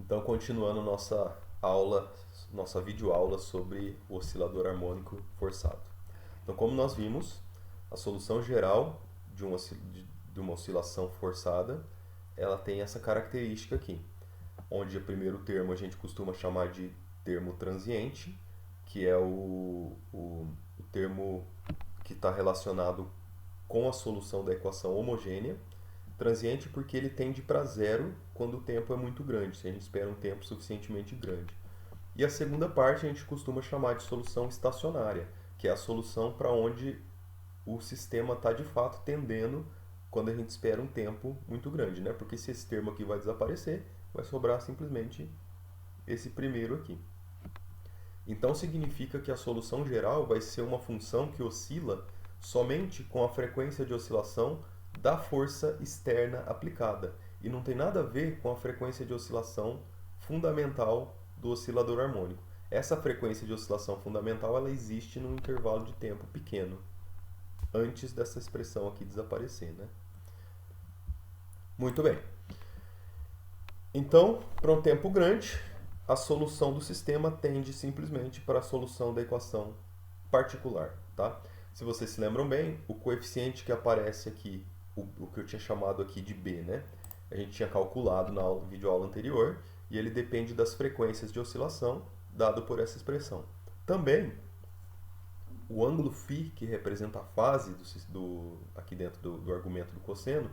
Então, continuando nossa aula, nossa videoaula sobre o oscilador harmônico forçado. Então, como nós vimos, a solução geral de uma oscilação forçada, ela tem essa característica aqui, onde o primeiro termo a gente costuma chamar de termo transiente, que é o termo que está relacionado com a solução da equação homogênea. Transiente porque ele tende para zero quando o tempo é muito grande, se a gente espera um tempo suficientemente grande. E a segunda parte a gente costuma chamar de solução estacionária, que é a solução para onde o sistema está de fato tendendo quando a gente espera um tempo muito grande, né? Porque se esse termo aqui vai desaparecer, vai sobrar simplesmente esse primeiro aqui. Então significa que a solução geral vai ser uma função que oscila somente com a frequência de oscilação da força externa aplicada e não tem nada a ver com a frequência de oscilação fundamental do oscilador harmônico. Essa frequência de oscilação fundamental ela existe num intervalo de tempo pequeno, antes dessa expressão aqui desaparecer, né? Muito bem. Então, para um tempo grande, a solução do sistema tende simplesmente para a solução da equação particular, tá? Se vocês se lembram bem, o coeficiente que aparece aqui, o que eu tinha chamado aqui de B, né? A gente tinha calculado na videoaula anterior e ele depende das frequências de oscilação dado por essa expressão. Também, o ângulo φ, que representa a fase aqui dentro do argumento do cosseno,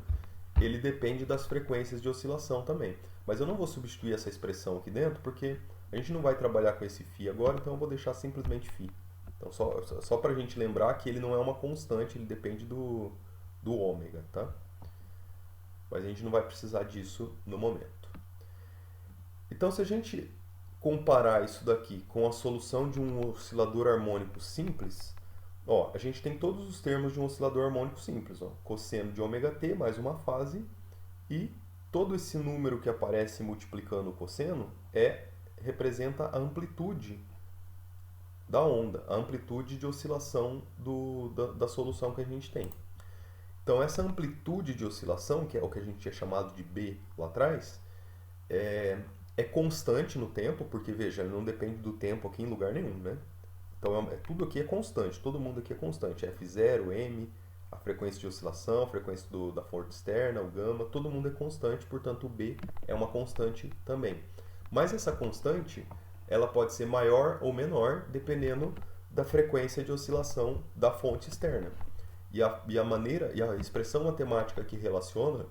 ele depende das frequências de oscilação também. Mas eu não vou substituir essa expressão aqui dentro porque a gente não vai trabalhar com esse φ agora, então eu vou deixar simplesmente φ. Então, só para a gente lembrar que ele não é uma constante, ele depende do ômega, tá? Mas a gente não vai precisar disso no momento. Então, se a gente comparar isso daqui com a solução de um oscilador harmônico simples, ó, a gente tem todos os termos de um oscilador harmônico simples, ó, cosseno de ômega t mais uma fase e todo esse número que aparece multiplicando o cosseno representa a amplitude da onda, a amplitude de oscilação da solução que a gente tem. Então, essa amplitude de oscilação, que é o que a gente tinha chamado de B lá atrás, é constante no tempo, porque, veja, ele não depende do tempo aqui em lugar nenhum, né? Então, tudo aqui é constante, todo mundo aqui é constante. F0, M, a frequência de oscilação, a frequência da força externa, o gama, todo mundo é constante, portanto, o B é uma constante também. Mas essa constante, ela pode ser maior ou menor, dependendo da frequência de oscilação da fonte externa. E a expressão matemática que relaciona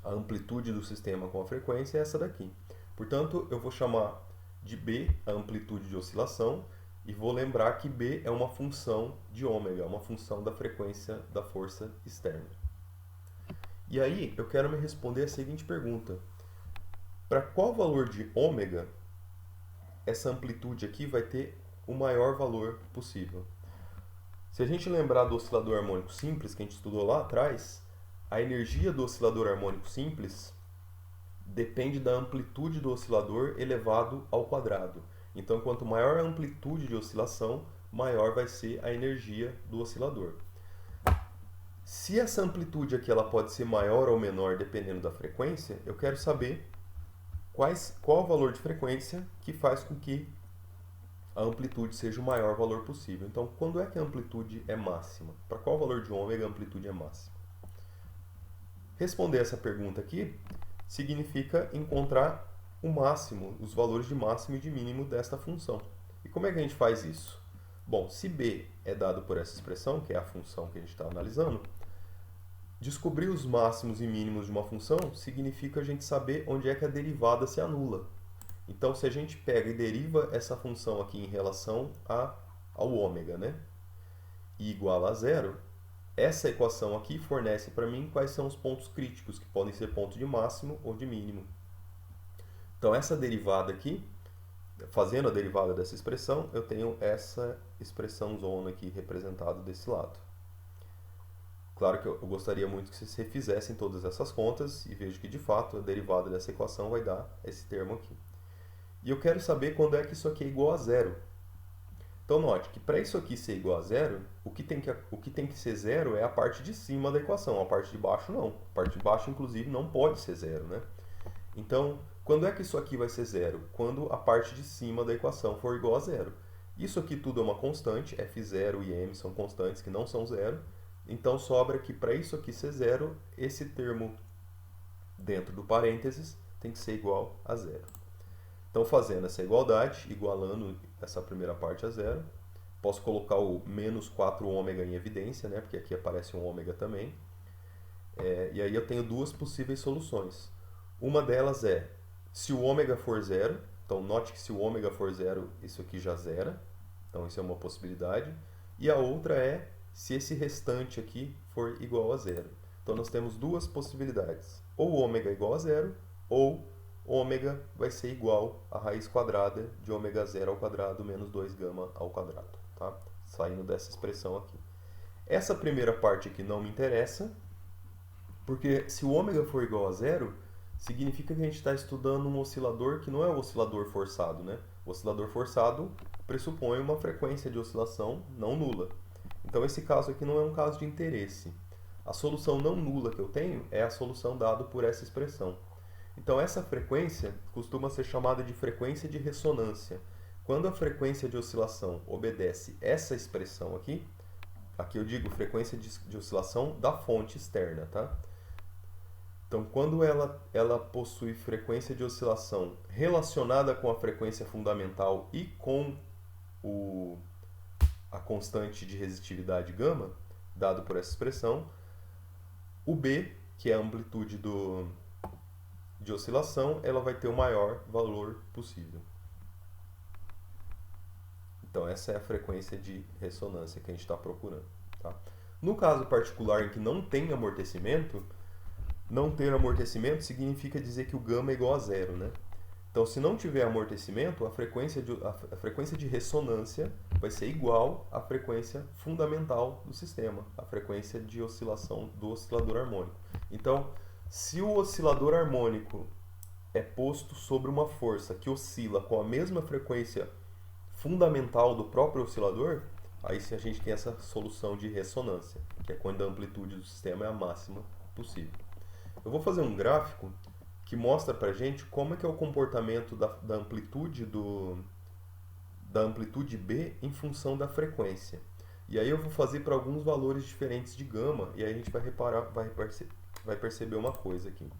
a amplitude do sistema com a frequência é essa daqui. Portanto, eu vou chamar de B a amplitude de oscilação e vou lembrar que B é uma função de ômega, uma função da frequência da força externa. E aí, eu quero me responder a seguinte pergunta. Para qual valor de ômega essa amplitude aqui vai ter o maior valor possível? Se a gente lembrar do oscilador harmônico simples que a gente estudou lá atrás, a energia do oscilador harmônico simples depende da amplitude do oscilador elevado ao quadrado. Então, quanto maior a amplitude de oscilação, maior vai ser a energia do oscilador. Se essa amplitude aqui ela pode ser maior ou menor dependendo da frequência, eu quero saber qual o valor de frequência que faz com que a amplitude seja o maior valor possível. Então, quando é que a amplitude é máxima? Para qual valor de ômega a amplitude é máxima? Responder essa pergunta aqui significa encontrar o máximo, os valores de máximo e de mínimo desta função. E como é que a gente faz isso? Bom, se B é dado por essa expressão, que é a função que a gente está analisando, descobrir os máximos e mínimos de uma função significa a gente saber onde é que a derivada se anula. Então, se a gente pega e deriva essa função aqui em relação ao ômega, né, e iguala a zero, essa equação aqui fornece para mim quais são os pontos críticos, que podem ser ponto de máximo ou de mínimo. Então, essa derivada aqui, fazendo a derivada dessa expressão, eu tenho essa expressão zona aqui representada desse lado. Claro que eu gostaria muito que vocês refizessem todas essas contas e vejam que, de fato, a derivada dessa equação vai dar esse termo aqui. E eu quero saber quando é que isso aqui é igual a zero. Então, note que para isso aqui ser igual a zero, o que tem que ser zero é a parte de cima da equação, a parte de baixo não. A parte de baixo, inclusive, não pode ser zero, né? Então, Quando é que isso aqui vai ser zero? Quando a parte de cima da equação for igual a zero. Isso aqui tudo é uma constante, f0 e m são constantes que não são zero. Então sobra que para isso aqui ser zero, esse termo dentro do parênteses tem que ser igual a zero. Então fazendo essa igualdade, igualando essa primeira parte a zero, posso colocar o menos 4ômega em evidência, né? Porque aqui aparece um ômega também. E aí eu tenho duas possíveis soluções. Uma delas é, se o ômega for zero, então note que se o ômega for zero, isso aqui já zera. Então isso é uma possibilidade. E a outra é, se esse restante aqui for igual a zero. Então nós temos duas possibilidades. Ou ômega é igual a zero, ou ômega vai ser igual a raiz quadrada de ômega zero ao quadrado menos 2 gama ao quadrado. Tá? Saindo dessa expressão aqui. Essa primeira parte aqui não me interessa, porque se o ômega for igual a zero, significa que a gente está estudando um oscilador que não é um oscilador forçado, né? O oscilador forçado pressupõe uma frequência de oscilação não nula. Então esse caso aqui não é um caso de interesse. A solução não nula que eu tenho é a solução dada por essa expressão. Então essa frequência costuma ser chamada de frequência de ressonância. Quando a frequência de oscilação obedece essa expressão aqui eu digo frequência de oscilação da fonte externa, tá? Então, quando ela possui frequência de oscilação relacionada com a frequência fundamental e com a constante de resistividade gama, dado por essa expressão, o B, que é a amplitude de oscilação, ela vai ter o maior valor possível. Então, essa é a frequência de ressonância que a gente está procurando. Tá? No caso particular em que não tem amortecimento, não ter amortecimento significa dizer que o gama é igual a zero, né? Então, se não tiver amortecimento, a frequência de ressonância vai ser igual à frequência fundamental do sistema, a frequência de oscilação do oscilador harmônico. Então, se o oscilador harmônico é posto sobre uma força que oscila com a mesma frequência fundamental do próprio oscilador, aí sim a gente tem essa solução de ressonância, que é quando a amplitude do sistema é a máxima possível. Eu vou fazer um gráfico que mostra pra gente como é que é o comportamento da amplitude da amplitude B em função da frequência. E aí eu vou fazer para alguns valores diferentes de gama, e aí a gente vai perceber uma coisa aqui.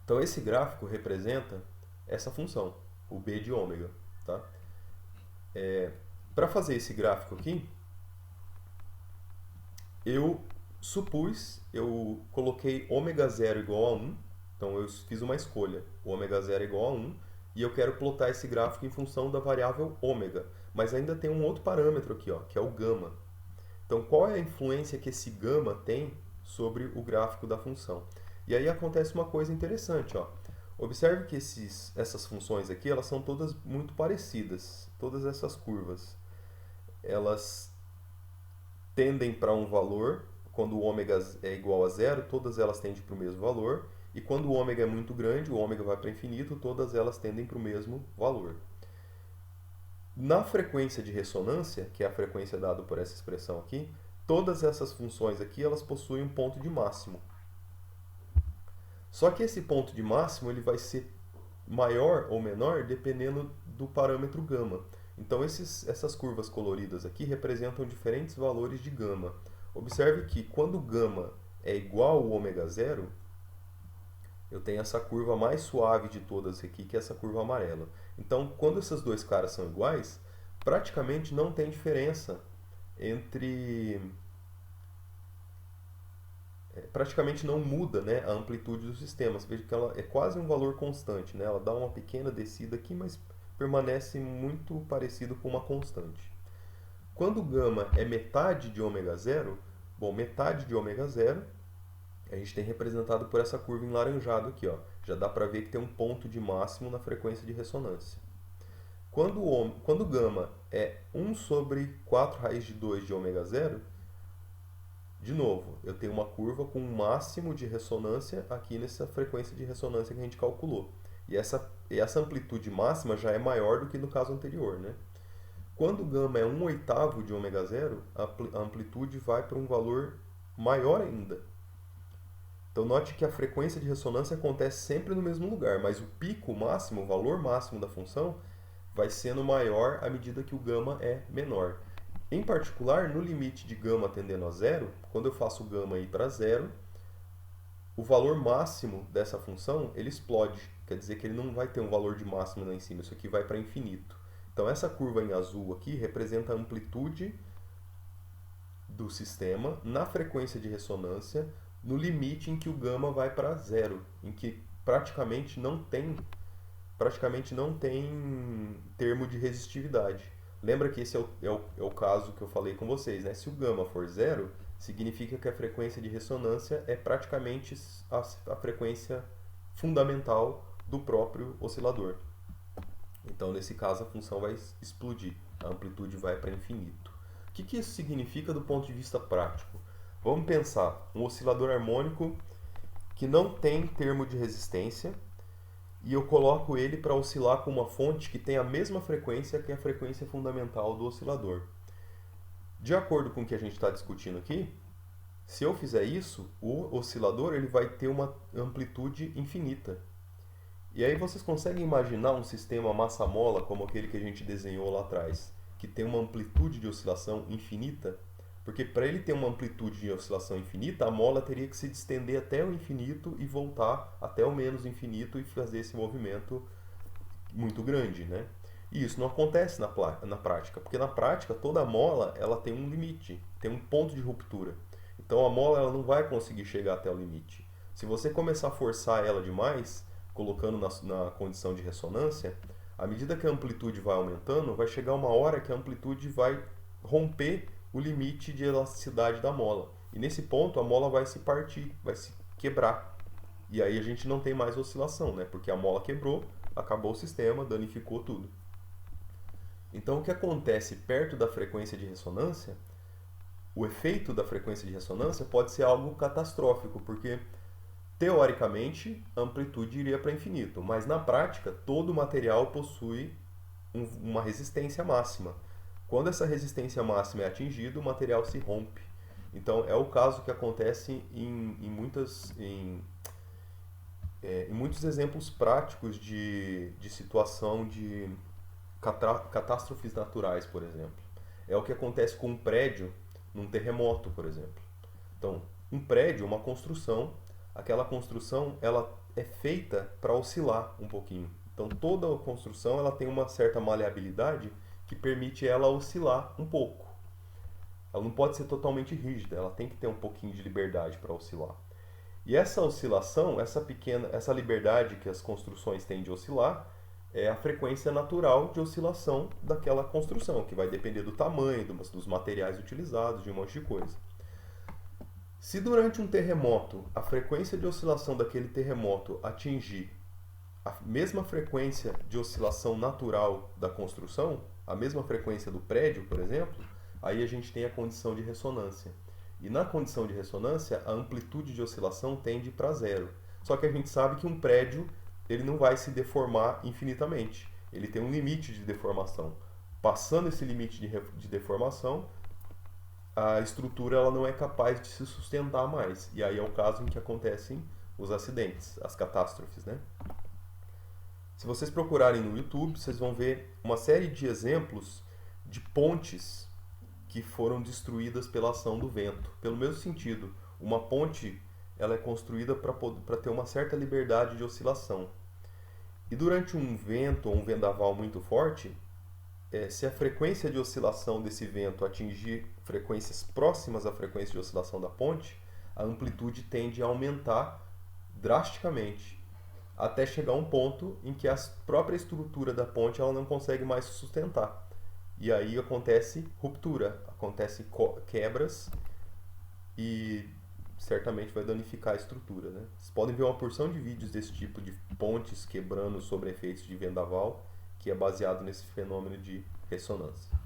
Então esse gráfico representa essa função, o B de ômega. Tá? Para fazer esse gráfico aqui, eu coloquei ômega 0 igual a 1, então eu fiz uma escolha, ômega 0 igual a 1, e eu quero plotar esse gráfico em função da variável ômega, mas ainda tem um outro parâmetro aqui, ó, que é o gama. Então qual é a influência que esse gama tem sobre o gráfico da função? E aí acontece uma coisa interessante, ó. Observe que essas funções aqui, elas são todas muito parecidas, todas essas curvas. Elas tendem para um valor, quando o ômega é igual a zero, todas elas tendem para o mesmo valor, e quando o ômega é muito grande, o ômega vai para infinito, todas elas tendem para o mesmo valor. Na frequência de ressonância, que é a frequência dada por essa expressão aqui, todas essas funções aqui, elas possuem um ponto de máximo. Só que esse ponto de máximo ele vai ser maior ou menor dependendo do parâmetro gama. Então essas curvas coloridas aqui representam diferentes valores de gama. Observe que quando gama é igual ao ômega zero, eu tenho essa curva mais suave de todas aqui, que é essa curva amarela. Então, quando esses dois caras são iguais, praticamente não tem diferença entre... praticamente não muda, né, a amplitude do sistema. Você veja que ela é quase um valor constante, né? Ela dá uma pequena descida aqui, mas permanece muito parecido com uma constante. Quando gama é metade de ômega zero, bom, metade de ômega zero, a gente tem representado por essa curva em laranjado aqui, ó. Já dá para ver que tem um ponto de máximo na frequência de ressonância. Quando gama é 1 sobre 4 raiz de 2 de ômega zero, de novo, eu tenho uma curva com um máximo de ressonância aqui nessa frequência de ressonância que a gente calculou. E essa amplitude máxima já é maior do que no caso anterior, né? Quando gama é 1/8 de ômega zero, a amplitude vai para um valor maior ainda. Então note que a frequência de ressonância acontece sempre no mesmo lugar, mas o pico máximo, o valor máximo da função, vai sendo maior à medida que o gama é menor. Em particular, no limite de gama tendendo a zero, quando eu faço o gama ir para zero, o valor máximo dessa função ele explode. Quer dizer que ele não vai ter um valor de máximo lá em cima, isso aqui vai para infinito. Então essa curva em azul aqui representa a amplitude do sistema na frequência de ressonância no limite em que o gama vai para zero, em que praticamente não tem termo de resistividade. Lembra que esse é o caso que eu falei com vocês, né? Se o gama for zero, significa que a frequência de ressonância é praticamente a frequência fundamental do próprio oscilador. Então, nesse caso, a função vai explodir, a amplitude vai para infinito. O que isso significa do ponto de vista prático? Vamos pensar um oscilador harmônico que não tem termo de resistência e eu coloco ele para oscilar com uma fonte que tem a mesma frequência que a frequência fundamental do oscilador. De acordo com o que a gente está discutindo aqui, se eu fizer isso, o oscilador ele vai ter uma amplitude infinita. E aí vocês conseguem imaginar um sistema massa-mola como aquele que a gente desenhou lá atrás, que tem uma amplitude de oscilação infinita? Porque para ele ter uma amplitude de oscilação infinita, a mola teria que se distender até o infinito e voltar até o menos infinito e fazer esse movimento muito grande, né? E isso não acontece na prática, porque na prática toda mola ela tem um limite, tem um ponto de ruptura. Então a mola ela não vai conseguir chegar até o limite. Se você começar a forçar ela demais, colocando na condição de ressonância, à medida que a amplitude vai aumentando, vai chegar uma hora que a amplitude vai romper o limite de elasticidade da mola. E nesse ponto a mola vai se partir, vai se quebrar. E aí a gente não tem mais oscilação, né? Porque a mola quebrou, acabou o sistema, danificou tudo. Então o que acontece perto da frequência de ressonância, o efeito da frequência de ressonância pode ser algo catastrófico, porque teoricamente a amplitude iria para infinito, mas na prática todo material possui uma resistência máxima. Quando essa resistência máxima é atingida, o material se rompe. Então é o caso que acontece em muitos exemplos práticos de situação de catástrofes naturais, por exemplo. É o que acontece com um prédio num terremoto, por exemplo. Então, um prédio, uma construção, aquela construção ela é feita para oscilar um pouquinho. Então, toda a construção ela tem uma certa maleabilidade que permite ela oscilar um pouco. Ela não pode ser totalmente rígida, ela tem que ter um pouquinho de liberdade para oscilar. E essa oscilação, essa liberdade que as construções têm de oscilar, é a frequência natural de oscilação daquela construção, que vai depender do tamanho, dos materiais utilizados, de um monte de coisa. Se durante um terremoto a frequência de oscilação daquele terremoto atingir a mesma frequência de oscilação natural da construção, a mesma frequência do prédio, por exemplo, aí a gente tem a condição de ressonância. E na condição de ressonância, a amplitude de oscilação tende para zero. Só que a gente sabe que um prédio ele não vai se deformar infinitamente. Ele tem um limite de deformação. Passando esse limite de deformação, a estrutura ela não é capaz de se sustentar mais. E aí é o caso em que acontecem os acidentes, as catástrofes, né? Se vocês procurarem no YouTube, vocês vão ver uma série de exemplos de pontes que foram destruídas pela ação do vento. Pelo mesmo sentido, uma ponte ela é construída para ter uma certa liberdade de oscilação. E durante um vento ou um vendaval muito forte, se a frequência de oscilação desse vento atingir frequências próximas à frequência de oscilação da ponte, a amplitude tende a aumentar drasticamente, até chegar a um ponto em que a própria estrutura da ponte ela não consegue mais se sustentar. E aí acontece ruptura, acontece quebras e certamente vai danificar a estrutura, né? Vocês podem ver uma porção de vídeos desse tipo de pontes quebrando sobre efeitos de vendaval, que é baseado nesse fenômeno de ressonância.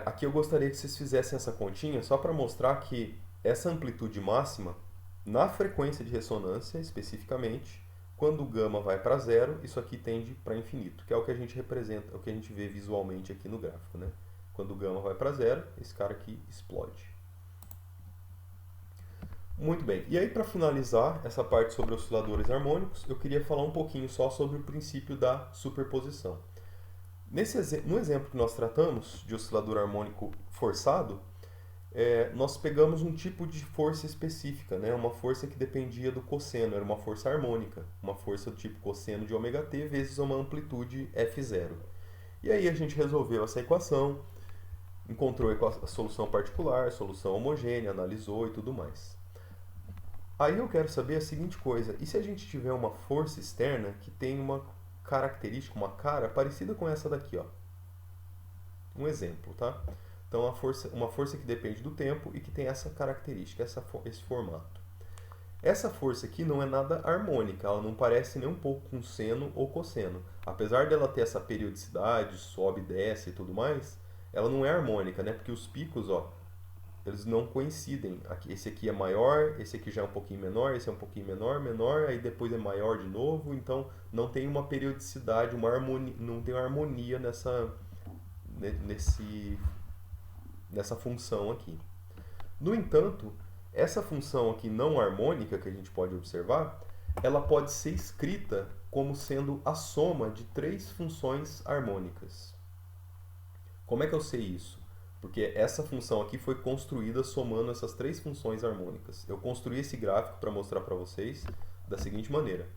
Aqui eu gostaria que vocês fizessem essa continha só para mostrar que essa amplitude máxima, na frequência de ressonância especificamente, quando o gama vai para zero, isso aqui tende para infinito, que é o que a gente representa, o que a gente vê visualmente aqui no gráfico, né? Quando o gama vai para zero, esse cara aqui explode. Muito bem. E aí, para finalizar essa parte sobre osciladores harmônicos, eu queria falar um pouquinho só sobre o princípio da superposição. No exemplo que nós tratamos de oscilador harmônico forçado, nós pegamos um tipo de força específica, né? Uma força que dependia do cosseno, era uma força harmônica, uma força do tipo cosseno de ômega t vezes uma amplitude F0. E aí a gente resolveu essa equação, encontrou a solução particular, solução homogênea, analisou e tudo mais. Aí eu quero saber a seguinte coisa, e se a gente tiver uma força externa que tem uma característica, uma cara parecida com essa daqui, ó. Um exemplo, tá? Então, uma força que depende do tempo e que tem essa característica, esse formato. Essa força aqui não é nada harmônica, ela não parece nem um pouco com seno ou cosseno. Apesar dela ter essa periodicidade, sobe e desce e tudo mais, ela não é harmônica, né? Porque os picos, ó, eles não coincidem. Esse aqui é maior, esse aqui já é um pouquinho menor, esse é um pouquinho menor, menor, aí depois é maior de novo, então não tem uma periodicidade, não tem uma harmonia nessa função aqui. No entanto, essa função aqui não harmônica que a gente pode observar, ela pode ser escrita como sendo a soma de três funções harmônicas. Como é que eu sei isso? Porque essa função aqui foi construída somando essas três funções harmônicas. Eu construí esse gráfico para mostrar para vocês da seguinte maneira.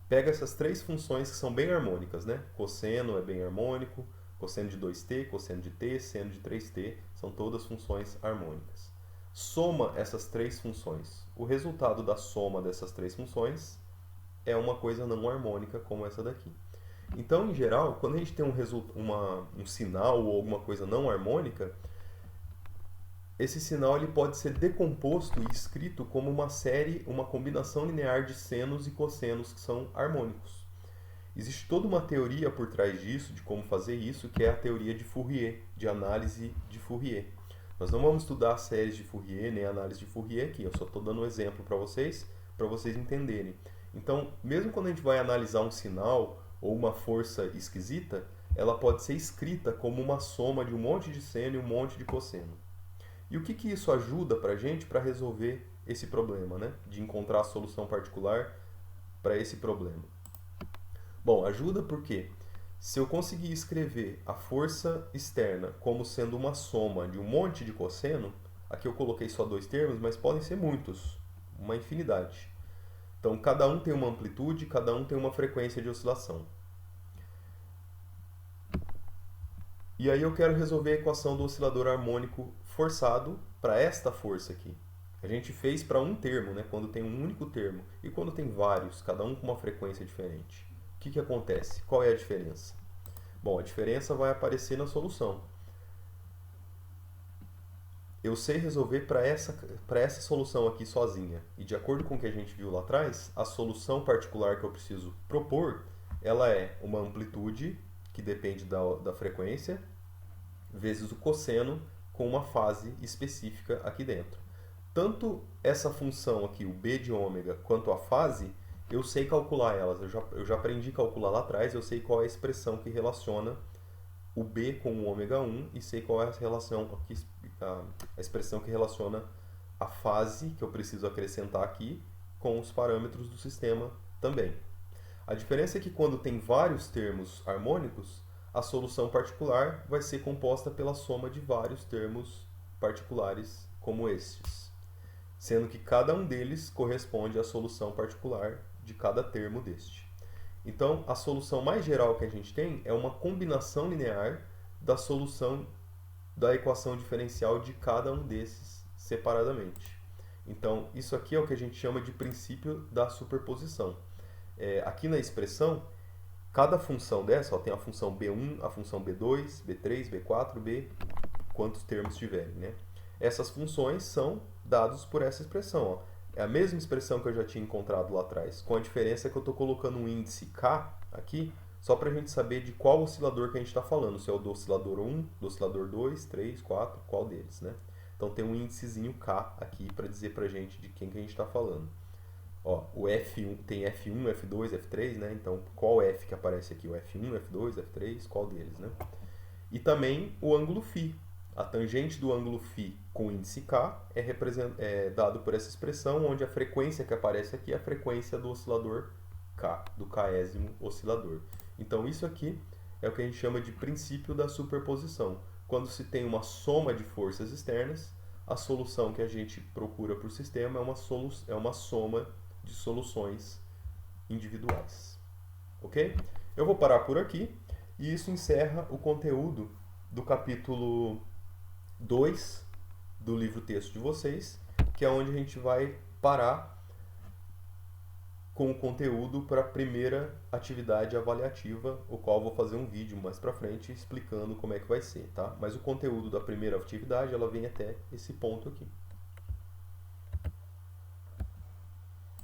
Pega essas três funções que são bem harmônicas, né? Cosseno é bem harmônico, cosseno de 2t, cosseno de t, seno de 3t, são todas funções harmônicas. Soma essas três funções. O resultado da soma dessas três funções é uma coisa não harmônica como essa daqui. Então, em geral, quando a gente tem um sinal ou alguma coisa não harmônica, esse sinal ele pode ser decomposto e escrito como uma combinação linear de senos e cossenos que são harmônicos. Existe toda uma teoria por trás disso, de como fazer isso, que é a teoria de Fourier, de análise de Fourier. Nós não vamos estudar séries de Fourier, nem análise de Fourier aqui, eu só estou dando um exemplo para vocês entenderem. Então, mesmo quando a gente vai analisar um sinal ou uma força esquisita, ela pode ser escrita como uma soma de um monte de seno e um monte de cosseno. E o que isso ajuda para a gente para resolver esse problema, né? De encontrar a solução particular para esse problema? Bom, ajuda porque se eu conseguir escrever a força externa como sendo uma soma de um monte de cosseno, aqui eu coloquei só dois termos, mas podem ser muitos, uma infinidade. Então, cada um tem uma amplitude, cada um tem uma frequência de oscilação. E aí eu quero resolver a equação do oscilador harmônico forçado para esta força aqui. A gente fez para um termo, né, quando tem um único termo. E quando tem vários, cada um com uma frequência diferente. O que acontece? Qual é a diferença? Bom, a diferença vai aparecer na solução. Eu sei resolver para essa solução aqui sozinha. E de acordo com o que a gente viu lá atrás, a solução particular que eu preciso propor, ela é uma amplitude, que depende da frequência, vezes o cosseno com uma fase específica aqui dentro. Tanto essa função aqui, o b de ômega, quanto a fase, eu sei calcular elas. Eu já aprendi a calcular lá atrás, eu sei qual é a expressão que relaciona o b com o ômega 1 e sei qual é a expressão que relaciona a fase que eu preciso acrescentar aqui com os parâmetros do sistema também. A diferença é que quando tem vários termos harmônicos, a solução particular vai ser composta pela soma de vários termos particulares como estes, sendo que cada um deles corresponde à solução particular de cada termo deste. Então, a solução mais geral que a gente tem é uma combinação linear da solução da equação diferencial de cada um desses separadamente. Então, isso aqui é o que a gente chama de princípio da superposição. Aqui na expressão, cada função dessa, ó, tem a função B1, a função B2, B3, B4, B, quantos termos tiverem, né? Essas funções são dados por essa expressão, ó. É a mesma expressão que eu já tinha encontrado lá atrás, com a diferença que eu estou colocando um índice K aqui, só para a gente saber de qual oscilador que a gente está falando, se é o do oscilador 1, do oscilador 2, 3, 4, qual deles, né? Então tem um índicezinho K aqui para dizer para a gente de quem que a gente está falando. Ó, o F1 tem F1, F2, F3, né? Então, qual F que aparece aqui? O F1, F2, F3, qual deles, né? E também o ângulo φ, A tangente do ângulo φ com índice k é dado por essa expressão, onde a frequência que aparece aqui é a frequência do oscilador k, do késimo oscilador. Então isso aqui é o que a gente chama de princípio da superposição. Quando se tem uma soma de forças externas, a solução que a gente procura para o sistema é uma soma de soluções individuais. Ok? Eu vou parar por aqui e isso encerra o conteúdo do capítulo 2 do livro-texto de vocês, que é onde a gente vai parar com o conteúdo para a primeira atividade avaliativa, o qual eu vou fazer um vídeo mais para frente explicando como é que vai ser, tá? Mas o conteúdo da primeira atividade, ela vem até esse ponto aqui.